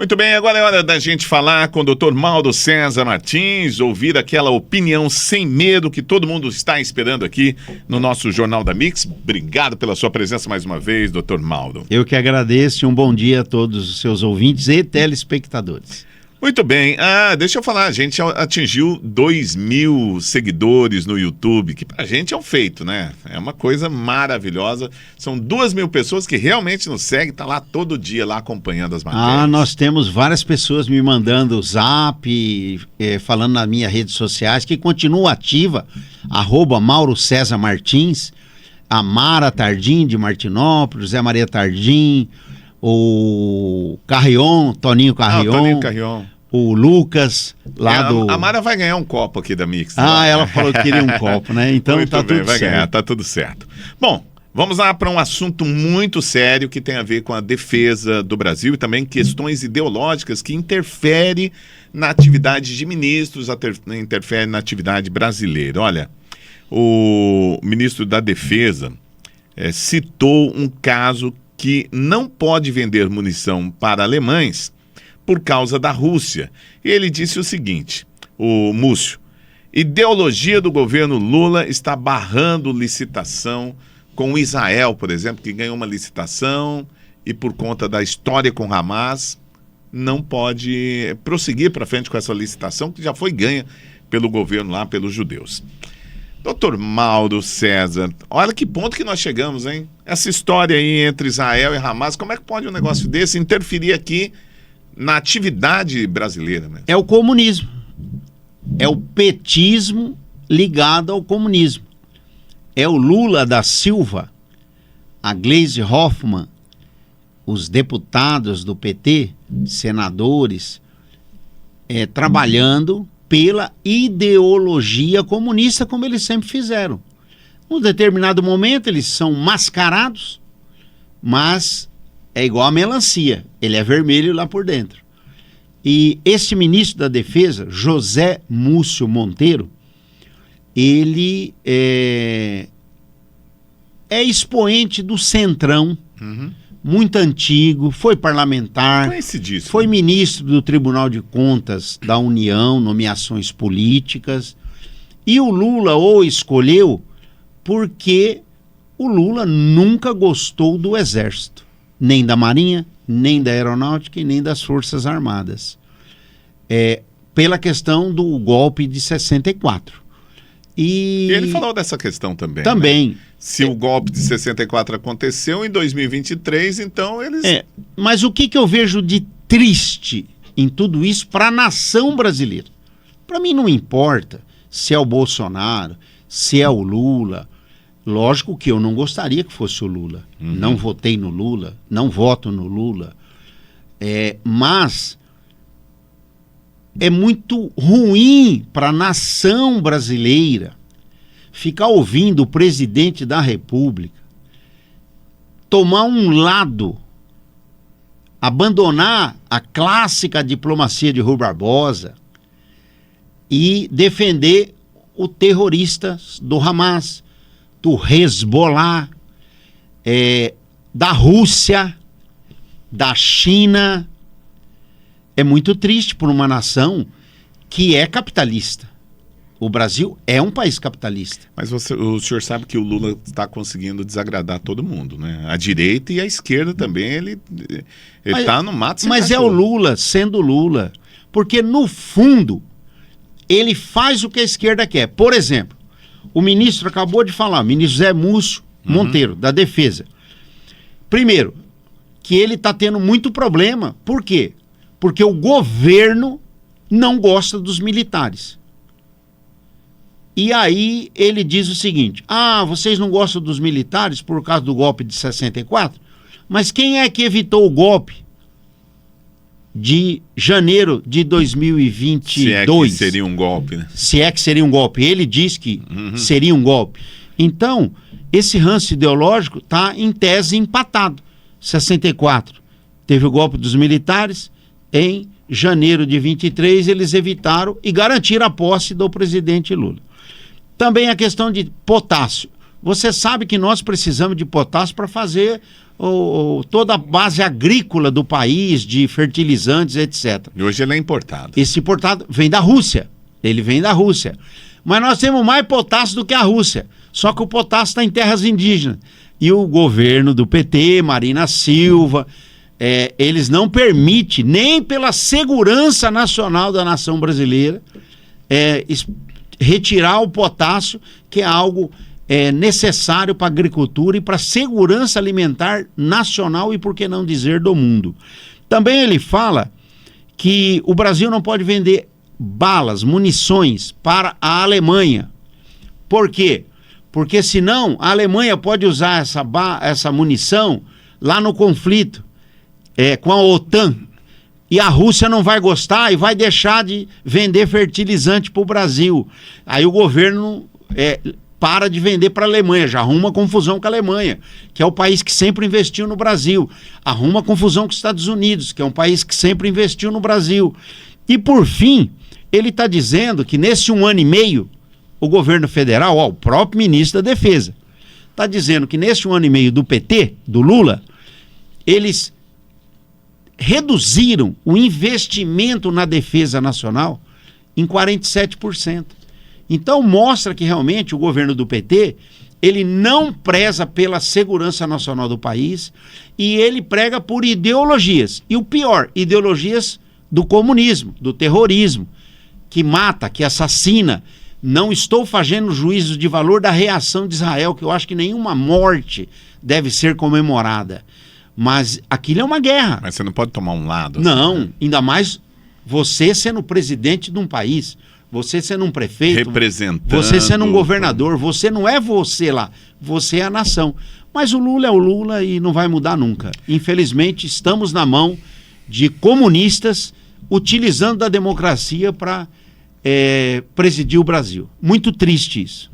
Muito bem, agora é hora da gente falar com o Dr. Mauro César Martins, ouvir aquela opinião sem medo que todo mundo está esperando aqui no nosso Jornal da Mix. Obrigado pela sua presença mais uma vez, Dr. Mauro. Eu que agradeço e um bom dia a todos os seus ouvintes e telespectadores. Muito bem, deixa eu falar, a gente atingiu 2.000 seguidores no YouTube, que pra gente é um feito, né? É uma coisa maravilhosa. São 2.000 pessoas que realmente nos seguem, tá lá todo dia lá acompanhando as matérias. Nós temos várias pessoas me mandando zap, falando nas minhas redes sociais, que continua ativa, @Mauro César Martins, a Mara Tardim de Martinópolis, Zé Maria Tardim, o Carrion, Toninho Carrion. Toninho Carrion. O Lucas, lá do... A Mara vai ganhar um copo aqui da Mix. Ela falou que queria um copo, né? Então muito tá bem, tudo vai certo. Ganhar, tá tudo certo. Bom, vamos lá para um assunto muito sério que tem a ver com a defesa do Brasil e também questões ideológicas que interferem na atividade de ministros, interferem na atividade brasileira. Olha, o ministro da Defesa citou um caso que não pode vender munição para alemães por causa da Rússia. E ele disse o seguinte, o Múcio: ideologia do governo Lula está barrando licitação com Israel, por exemplo, que ganhou uma licitação e por conta da história com Hamas não pode prosseguir para frente com essa licitação que já foi ganha pelo governo lá, pelos judeus. Dr. Mauro César, olha que ponto que nós chegamos, hein? Essa história aí entre Israel e Hamas, como é que pode um negócio desse interferir aqui na atividade brasileira, né? É o comunismo. É o petismo ligado ao comunismo. É o Lula da Silva, a Gleisi Hoffmann, os deputados do PT, senadores, trabalhando pela ideologia comunista, como eles sempre fizeram. Num determinado momento eles são mascarados, mas é igual a melancia, ele é vermelho lá por dentro. E esse ministro da Defesa, José Múcio Monteiro, ele é expoente do Centrão, muito antigo, foi parlamentar, foi ministro do Tribunal de Contas da União, nomeações políticas, e o Lula o escolheu porque o Lula nunca gostou do Exército, nem da Marinha, nem da Aeronáutica e nem das Forças Armadas, pela questão do golpe de 64. E ele falou dessa questão também. Também. Né? Se o golpe de 64 aconteceu em 2023, então eles... Mas o que eu vejo de triste em tudo isso para a nação brasileira? Para mim não importa se é o Bolsonaro, se é o Lula. Lógico que eu não gostaria que fosse o Lula. Não votei no Lula, não voto no Lula. Mas é muito ruim para a nação brasileira ficar ouvindo o presidente da República tomar um lado, abandonar a clássica diplomacia de Rui Barbosa e defender o terrorista do Hamas, do Hezbollah, da Rússia, da China. É muito triste por uma nação que é capitalista. O Brasil é um país capitalista. Mas o senhor sabe que o Lula está conseguindo desagradar todo mundo, né? A direita e a esquerda também, ele está no mato sem Mas cachorro. É o Lula sendo Lula. Porque, no fundo, ele faz o que a esquerda quer. Por exemplo, o ministro acabou de falar, o ministro Zé Múcio Monteiro, da Defesa. Primeiro, que ele está tendo muito problema. Por quê? Porque o governo não gosta dos militares. E aí ele diz o seguinte: vocês não gostam dos militares por causa do golpe de 64? Mas quem é que evitou o golpe de janeiro de 2022? Se é que seria um golpe, né? Se é que seria um golpe. Ele diz que seria um golpe. Então, esse ranço ideológico está em tese empatado. 64 teve o golpe dos militares, em janeiro de 23 eles evitaram e garantiram a posse do presidente Lula. Também a questão de potássio. Você sabe que nós precisamos de potássio para fazer toda a base agrícola do país, de fertilizantes, etc. E hoje ele é importado. Esse importado vem da Rússia. Ele vem da Rússia. Mas nós temos mais potássio do que a Rússia. Só que o potássio está em terras indígenas. E o governo do PT, Marina Silva, eles não permitem, nem pela segurança nacional da nação brasileira, retirar o potássio, que é algo necessário para a agricultura e para a segurança alimentar nacional e, por que não dizer, do mundo. Também ele fala que o Brasil não pode vender balas, munições para a Alemanha. Por quê? Porque senão a Alemanha pode usar essa munição lá no conflito com a OTAN. E a Rússia não vai gostar e vai deixar de vender fertilizante para o Brasil. Aí o governo para de vender para a Alemanha, já arruma confusão com a Alemanha, que é o país que sempre investiu no Brasil. Arruma confusão com os Estados Unidos, que é um país que sempre investiu no Brasil. E por fim, ele está dizendo que nesse 1 ano e meio, o governo federal, o próprio ministro da Defesa, está dizendo que nesse 1 ano e meio do PT, do Lula, eles reduziram o investimento na defesa nacional em 47%. Então mostra que realmente o governo do PT, ele não preza pela segurança nacional do país e ele prega por ideologias. E o pior, ideologias do comunismo, do terrorismo, que mata, que assassina. Não estou fazendo juízo de valor da reação de Israel, que eu acho que nenhuma morte deve ser comemorada. Mas aquilo é uma guerra. Mas você não pode tomar um lado. Não, assim, né? Ainda mais você sendo presidente de um país, você sendo um prefeito, representando, você sendo um governador, você não é você lá, você é a nação. Mas o Lula é o Lula e não vai mudar nunca. Infelizmente, estamos na mão de comunistas utilizando a democracia para presidir o Brasil. Muito triste isso.